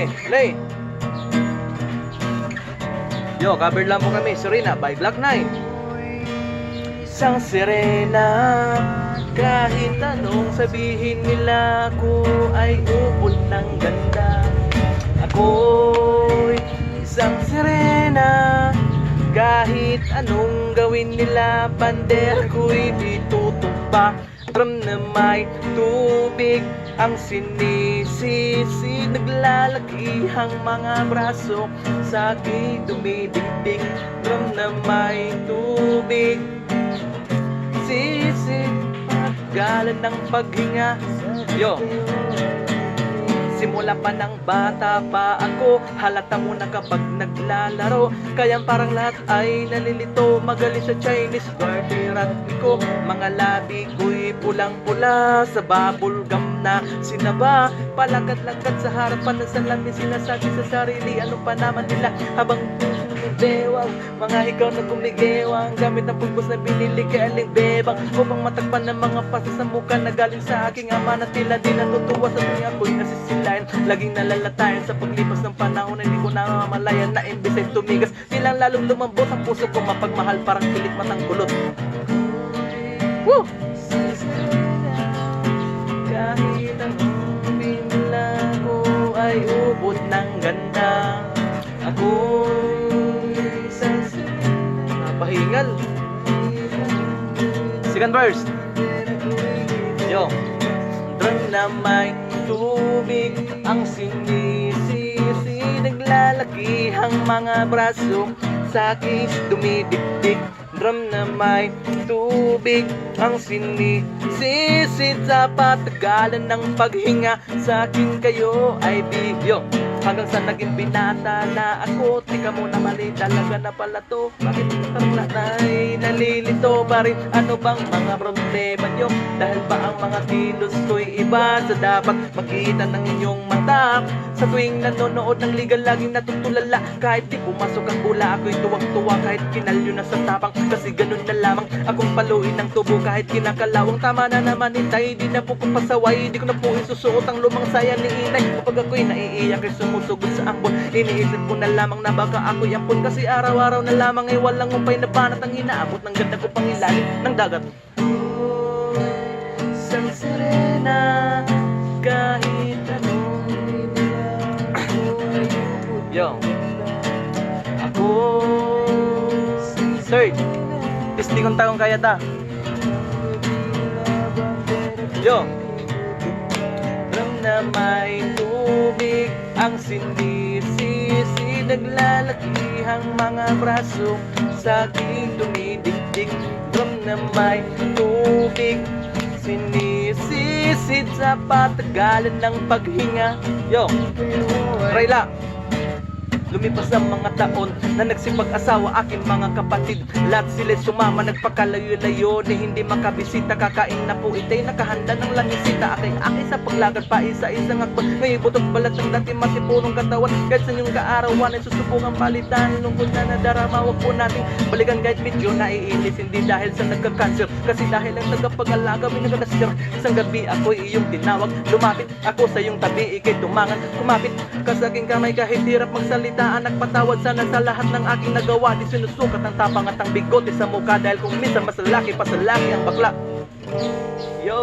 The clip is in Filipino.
Play. Yo, cover lang po kami, Serena by Black Knight. Isang sirena, kahit anong sabihin nila, ko ay ubod ng ganda. Ako'y isang sirena, kahit anong gawin nila, pander ko'y di tutumba. Drum na may tubig ang sinisisi, naglalakihang mga braso sa aking dumidikdik. Drum na may tubig, sisig at galan ng paghinga. Yo, simula pa ng bata pa ako, halata mo na kapag naglalaro, kaya parang lahat ay nalilito. Magaling sa Chinese garter ko, mga labi ko'y pulang-pula sa bubble gum na sinaba. Palakad-lakad sa harapan ng salamin, sinasabi sa sarili ano pa naman nila habang bewang. Mga ikaw na kumigewang, gamit ng pulbos na binili kay Aling Bebang, upang matakpan ng mga pasa sa mukha na galing sa aking ama, na tila di natutuwa sa tuwing ako'y nasisilayan. Laging nalalatayan sa paglipas ng panahon, hindi ko namamalayan na imbes ay tumigas, tilang lalong lumambot ang puso ko mapagmahal, parang pilit matang kulot. Woo! Kahit anong pinila ko ay ubod ng ganda. Ako'y napahingal. Second verse. Yo. Drum na may tubig ang sinisisi, naglalakihang mga braso sa aking dumidikdik. Drum na may tubig ang sinisisid sa patagalan ng paghinga, sa akin kayo ay bigyo. Hanggang sa naging binata na ako, tika mo na mali talaga na pala to. Bakit parang ay nalilito pa rin? Ano bang mga problema nyo? Dahil ba ang mga kilos ko'y iba sa dapat makita ng inyong mata? Sa tuwing nanonood ng liga laging natutulala, kahit di pumasok ang bula ako'y tuwang-tuwa, kahit kinalyo na sa tapang, kasi ganun na lamang akong paluin ng tubo kahit kinakalawang. Tama na naman itay, di na po kong pasaway, di ko na po isusuot ang lumang saya ni inay. Kapag ako'y naiiyak ay sumusugod sa ambon, iniisip ko na lamang na baka ako'y ampun, kasi araw-araw na lamang ay walang umpay na banat ang inaabot ng ganda ko pang ilalim ng dagat. Isang sirena, kahit anong yo, ako third, pisti kong taong kaya ta. Yo, drum na may tubig ang sinisisi, naglalakihang mga braso sa aking dumidikdik. Drum na may tubig, sinisisid sa patagalan ng paghinga. Yo, Rayla. Lumipas ang mga taon na nagsipag-asawa aking mga kapatid. Lahat sila sumama, nagpakalayo-layo ni hindi makabisita. Kakain na po itay, nakahanda ng langisita. Aki sa paglagad pa isa-isang akbon, may butok balat ng dati masipunong katawan. Kahit sa inyong kaarawan ay susubukang palitan, lungkot na nadarama, wag po nating balikan kahit medyo naiinis. Hindi dahil sa nagka-cancer, kasi dahil ang tagapag-alaga may nagkakasir. Isang gabi ako'y iyong tinawag, lumapit ako sa iyong tabi, ikay tumangan. Kumapit ka sa aking kamay kahit hirap magsalita. Nagpatawad sana sa lahat ng aking nagawa. Di sinusukat ang tapang at ang bigote sa mukha, dahil kung minsan mas lalaki pa sa laki ang bakla. Yo.